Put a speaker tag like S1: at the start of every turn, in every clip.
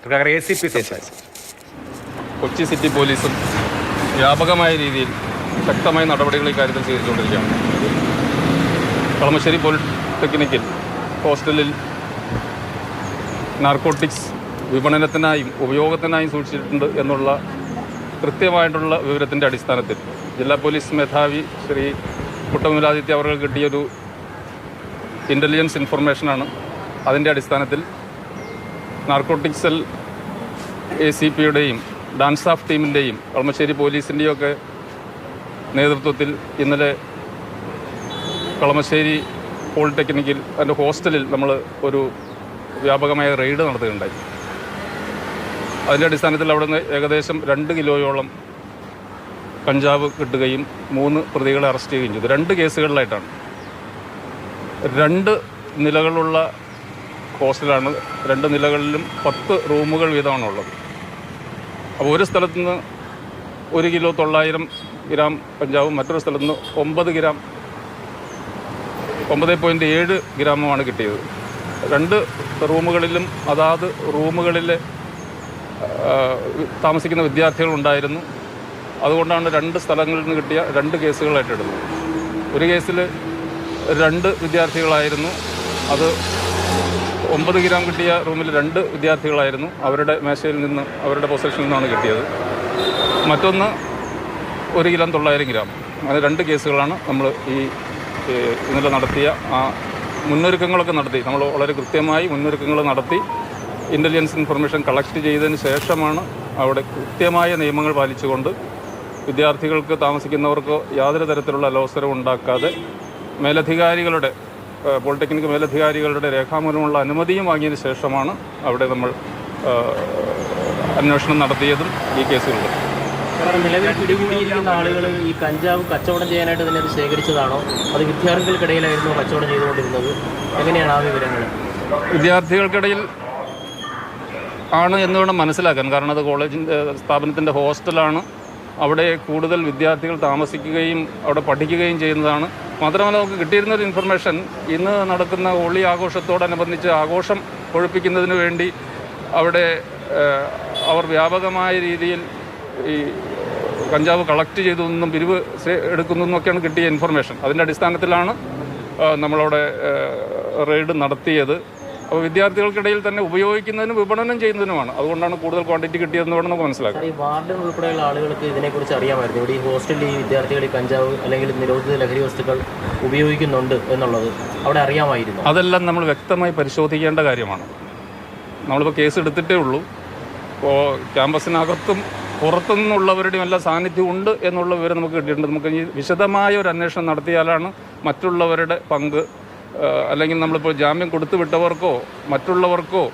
S1: ACP സംസാരിച്ചു.
S2: Kochi city പോലീസും വ്യാപകമായ രീതിയിൽ ശക്തമായ നടപടികൾ ഇക്കാര്യത്തിൽ സ്വീകരിച്ചുകൊണ്ടിരിക്കുകയാണ്. കളമശ്ശേരി പോളിടെക്നിക്കൽ ഹോസ്റ്റലിൽ നാർക്കോട്ടിക്സ് വിപണനത്തിനായും ഉപയോഗത്തിനായും സൂക്ഷിച്ചിട്ടുണ്ട് എന്നുള്ള കൃത്യമായിട്ടുള്ള വിവരത്തിൻ്റെ അടിസ്ഥാനത്തിൽ ജില്ലാ പോലീസ് മേധാവി ശ്രീ കുട്ടമുലാദിത്യ അവർക്ക് കിട്ടിയൊരു ഇൻ്റലിജൻസ് ഇൻഫർമേഷനാണ്. അതിൻ്റെ അടിസ്ഥാനത്തിൽ നാർക്കോട്ടിക്സ് സെൽ ACPയുടെയും ഡാൻസ് ഓഫ് ടീമിൻ്റെയും കളമശ്ശേരി പോലീസിൻ്റെയും ഒക്കെ നേതൃത്വത്തിൽ ഇന്നലെ കളമശ്ശേരി പോളിടെക്നിക്കിൽ അതിൻ്റെ ഹോസ്റ്റലിൽ നമ്മൾ ഒരു വ്യാപകമായ റെയ്ഡ് നടത്തുകയുണ്ടായി. അതിൻ്റെ അടിസ്ഥാനത്തിൽ അവിടെ നിന്ന് ഏകദേശം 2 കിലോയോളം കഞ്ചാവ് കിട്ടുകയും 3 പ്രതികളെ അറസ്റ്റ് ചെയ്യുകയും ചെയ്തു. 2 കേസുകളിലായിട്ടാണ്. 2 നിലകളുള്ള ഹോസ്റ്റലാണ്. 2 നിലകളിലും 10 റൂമുകൾ വീതമാണുള്ളത്. അപ്പോൾ ഒരു സ്ഥലത്തു നിന്ന് 1 കിലോ 900 ഗ്രാം കഞ്ചാവും മറ്റൊരു സ്ഥലത്ത് നിന്ന് 9.7 ഗ്രാമുമാണ് കിട്ടിയത്. 2 റൂമുകളിലും അതാത് റൂമുകളിലെ താമസിക്കുന്ന വിദ്യാർത്ഥികളുണ്ടായിരുന്നു. അതുകൊണ്ടാണ് 2 സ്ഥലങ്ങളിൽ നിന്ന് കിട്ടിയ 2 കേസുകളായിട്ട് എടുത്തത്. ഒരു കേസിൽ 2 വിദ്യാർത്ഥികളായിരുന്നു. അത് 9 ഗ്രാം കിട്ടിയ റൂമിൽ 2 വിദ്യാർത്ഥികളായിരുന്നു. അവരുടെ മേശയിൽ നിന്ന് അവരുടെ പൊസഷനിൽ നിന്നാണ് കിട്ടിയത്. മറ്റൊന്ന് 1 കിലോ 900 ഗ്രാം. അങ്ങനെ 2 കേസുകളാണ് നമ്മൾ ഇന്നലെ നടത്തിയ മുന്നൊരുക്കങ്ങളൊക്കെ നടത്തി. നമ്മൾ വളരെ കൃത്യമായി മുന്നൊരുക്കങ്ങൾ നടത്തി ഇൻ്റലിജൻസ് ഇൻഫർമേഷൻ കളക്ട് ചെയ്തതിന് ശേഷമാണ് അവിടെ കൃത്യമായ നിയമങ്ങൾ പാലിച്ചുകൊണ്ട് വിദ്യാർത്ഥികൾക്ക് താമസിക്കുന്നവർക്ക് യാതൊരു തരത്തിലുള്ള അലോസരവും ഉണ്ടാക്കാതെ മേലധികാരികളുടെ പോളിടെക്നിക് മേലധികാരികളുടെ രേഖാമൂലമുള്ള അനുമതിയും വാങ്ങിയതിന് ശേഷമാണ് അവിടെ നമ്മൾ അന്വേഷണം നടത്തിയതും ഈ കേസുകളിൽ.
S3: നിലവിൽ പിടികൂടിയിരിക്കുന്ന ആളുകൾ ഈ കഞ്ചാവ് കച്ചവടം ചെയ്യാനായിട്ട് തന്നെ അത് ശേഖരിച്ചതാണോ, അത് വിദ്യാർത്ഥികൾക്കിടയിലായിരുന്നു കച്ചവടം ചെയ്തുകൊണ്ടിരുന്നത്? എങ്ങനെയാണ് ആ വിവരങ്ങൾ?
S2: വിദ്യാർത്ഥികൾക്കിടയിൽ ആണ് എന്ന് വേണം മനസ്സിലാക്കാൻ. കാരണം അത് കോളേജിൻ്റെ സ്ഥാപനത്തിൻ്റെ ഹോസ്റ്റലാണ്. അവിടെ കൂടുതൽ വിദ്യാർത്ഥികൾ താമസിക്കുകയും അവിടെ പഠിക്കുകയും ചെയ്യുന്നതാണ്. മാത്രമല്ല, നമുക്ക് കിട്ടിയിരുന്നൊരു ഇൻഫർമേഷൻ, ഇന്ന് നടക്കുന്ന ഹോളി ആഘോഷത്തോടനുബന്ധിച്ച് ആഘോഷം കൊഴുപ്പിക്കുന്നതിന് വേണ്ടി അവിടെ അവർ വ്യാപകമായ രീതിയിൽ ഈ കഞ്ചാവ് കളക്ട് ചെയ്തെന്നും പിരിവ് എടുക്കുന്നു എന്നൊക്കെയാണ് കിട്ടിയ ഇൻഫർമേഷൻ. അതിൻ്റെ അടിസ്ഥാനത്തിലാണ് നമ്മളവിടെ റെയ്ഡ് നടത്തിയത്. അപ്പോൾ വിദ്യാർത്ഥികൾക്കിടയിൽ തന്നെ ഉപയോഗിക്കുന്നതിനും വിപണനം ചെയ്യുന്നതിനുമാണ്. അതുകൊണ്ടാണ് കൂടുതൽ ക്വാണ്ടിറ്റി കിട്ടിയതെന്ന് വേണം നമുക്ക് മനസ്സിലാക്കാം.
S3: ഈ വാർഡൻ ഉൾപ്പെടെയുള്ള ആളുകൾക്ക് ഇതിനെക്കുറിച്ച് അറിയാമായിരുന്നു ഇവിടെ ഈ ഹോസ്റ്റലിൽ ഈ വിദ്യാർത്ഥികൾ ഈ കഞ്ചാവ് അല്ലെങ്കിൽ നിരോധിത ലഹരി വസ്തുക്കൾ ഉപയോഗിക്കുന്നുണ്ട് എന്നുള്ളത് അവിടെ അറിയാമായിരുന്നു?
S2: അതെല്ലാം നമ്മൾ വ്യക്തമായി പരിശോധിക്കേണ്ട കാര്യമാണ്. നമ്മളിപ്പോൾ കേസ് എടുത്തിട്ടേ ഉള്ളൂ. ഇപ്പോൾ ക്യാമ്പസിനകത്തും പുറത്തുനിന്നുള്ളവരുടെയും എല്ലാ സാന്നിധ്യം ഉണ്ട് എന്നുള്ള വിവരം നമുക്ക് കിട്ടിയിട്ടുണ്ട്. നമുക്ക് ഈ വിശദമായ ഒരു അന്വേഷണം നടത്തിയാലാണ് മറ്റുള്ളവരുടെ പങ്ക്, അല്ലെങ്കിൽ നമ്മളിപ്പോൾ ജാമ്യം കൊടുത്തു വിട്ടവർക്കോ മറ്റുള്ളവർക്കോ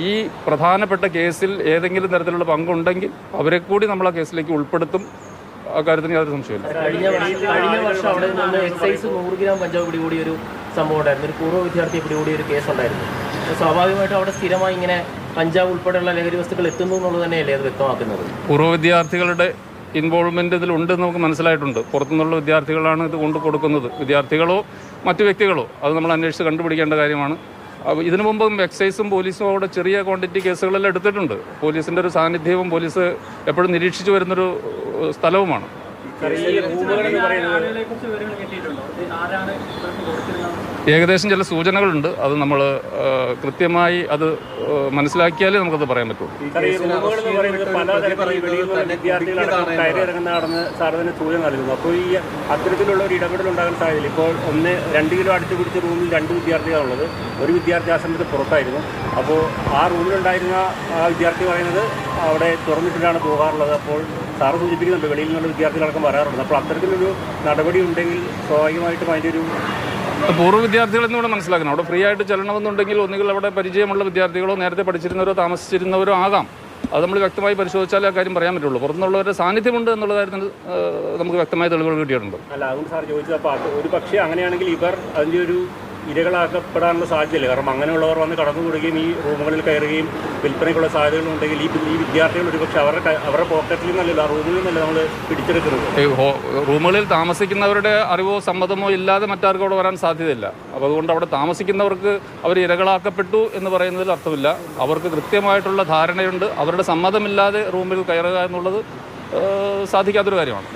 S2: ഈ പ്രധാനപ്പെട്ട കേസിൽ ഏതെങ്കിലും തരത്തിലുള്ള പങ്കുണ്ടെങ്കിൽ അവരെ കൂടി നമ്മൾ ആ കേസിലേക്ക് ഉൾപ്പെടുത്തും. അക്കാര്യത്തിന് യാതൊരു സംശയമില്ല.
S3: കഴിഞ്ഞ വർഷം അവിടെ നിന്ന് എക്സൈസ് 100 ഗ്രാം കഞ്ചാവ് പിടികൂടിയ ഒരു സംഭവം ഉണ്ടായിരുന്നു. ഒരു പൂർവ്വ വിദ്യാർത്ഥിയെ പിടികൂടിയ ഒരു കേസുണ്ടായിരുന്നു. സ്വാഭാവികമായിട്ടും അവിടെ സ്ഥിരമായി ഇങ്ങനെ കഞ്ചാവ് ഉൾപ്പെടെയുള്ള ലഹരി വസ്തുക്കൾ എത്തുന്നു എന്നുള്ളത് തന്നെയല്ലേ അത് വ്യക്തമാക്കുന്നത്?
S2: പൂർവ്വ വിദ്യാർത്ഥികളുടെ ഇൻവോൾവ്മെൻറ്റ് ഇതിലുണ്ടെന്ന് നമുക്ക് മനസ്സിലായിട്ടുണ്ട്. പുറത്തുനിന്നുള്ള വിദ്യാർത്ഥികളാണ് ഇത് കൊണ്ടു കൊടുക്കുന്നത്. വിദ്യാർത്ഥികളോ മറ്റു വ്യക്തികളോ അത് നമ്മൾ അന്വേഷിച്ച് കണ്ടുപിടിക്കേണ്ട കാര്യമാണ്. ഇതിനു മുമ്പും എക്സൈസും പോലീസും അവിടെ ചെറിയ ക്വാണ്ടിറ്റി കേസുകളെല്ലാം എടുത്തിട്ടുണ്ട്. പോലീസിൻ്റെ ഒരു സാന്നിധ്യവും പോലീസ് എപ്പോഴും നിരീക്ഷിച്ചു വരുന്നൊരു സ്ഥലവുമാണ്. ഏകദേശം ചില സൂചനകളുണ്ട്. അത് നമ്മൾ കൃത്യമായി അത് മനസ്സിലാക്കിയാലേ നമുക്കത് പറയാൻ പറ്റുള്ളൂ.
S4: സൂചന നൽകുന്നു. അപ്പോൾ ഈ അത്തരത്തിലുള്ള ഒരു ഇടപെടൽ ഉണ്ടാകാൻ സാധ്യതയില്ല. ഇപ്പോൾ 2 കിലോ അടുത്ത് പിടിച്ച റൂമിൽ 2 വിദ്യാർത്ഥികളുള്ളത്. ഒരു വിദ്യാർത്ഥി ആ സമയത്ത് പുറത്തായിരുന്നു. അപ്പോൾ ആ റൂമിലുണ്ടായിരുന്ന ആ വിദ്യാർത്ഥി പറയുന്നത് അവിടെ തുറന്നിട്ടിട്ടാണ് പോകാറുള്ളത്. അപ്പോൾ സാറ് സൂചിപ്പിക്കുന്നുണ്ട് വെളിയിൽ നിന്നുള്ള വിദ്യാർത്ഥികളടക്കം വരാറുണ്ട്. അപ്പോൾ അത്തരത്തിലൊരു നടപടി ഉണ്ടെങ്കിൽ സ്വാഭാവികമായിട്ടും അതിൻ്റെ ഒരു
S2: പൂർവ്വ വിദ്യാർത്ഥികളെന്ന് കൂടെ മനസ്സിലാക്കണം. അവിടെ ഫ്രീ ആയിട്ട് ചെല്ലണമെന്നുണ്ടെങ്കിൽ ഒന്നുകിൽ അവിടെ പരിചയമുള്ള വിദ്യാർത്ഥികളോ നേരത്തെ പഠിച്ചിരുന്നവരോ താമസിച്ചിരുന്നവരോ ആകാം. അത് നമ്മൾ വ്യക്തമായി പരിശോധിച്ചാലേ ആ കാര്യം പറയാൻ പറ്റുള്ളൂ. പുറത്തുനിന്നുള്ളവരുടെ സാന്നിധ്യമുണ്ട് എന്നുള്ള കാര്യത്തിൽ നമുക്ക് വ്യക്തമായ തെളിവുകൾ കിട്ടിയിട്ടുണ്ട്.
S4: അല്ല, അതുകൊണ്ട് സാർ ചോദിച്ചത്, അപ്പോൾ ഒരു പക്ഷേ അങ്ങനെയാണെങ്കിൽ ഇവർ അതിൻ്റെ ഒരു ഇരകളാക്കപ്പെടാനുള്ള സാധ്യതയില്ല. കാരണം അങ്ങനെയുള്ളവർ വന്ന് കടന്നുകൂടുകയും ഈ റൂമുകളിൽ കയറുകയും വിൽപ്പനയ്ക്കുള്ള സാധ്യതകളുണ്ടെങ്കിൽ ഈ വിദ്യാർത്ഥികൾ ഒരുപക്ഷെ അവരുടെ പോക്കറ്റിൽ നിന്നല്ല, ആ റൂമിൽ നിന്നല്ല നമ്മൾ പിടിച്ചെടുക്കുന്നത്.
S2: റൂമുകളിൽ താമസിക്കുന്നവരുടെ അറിവോ സമ്മതമോ ഇല്ലാതെ മറ്റാർക്കും അവിടെ വരാൻ സാധ്യതയില്ല. അപ്പോൾ അതുകൊണ്ട് അവിടെ താമസിക്കുന്നവർക്ക് അവർ ഇരകളാക്കപ്പെട്ടു എന്ന് പറയുന്നതിൽ അർത്ഥമില്ല. അവർക്ക് കൃത്യമായിട്ടുള്ള ധാരണയുണ്ട്. അവരുടെ സമ്മതമില്ലാതെ റൂമിൽ കയറുക എന്നുള്ളത് സാധിക്കാത്തൊരു കാര്യമാണ്.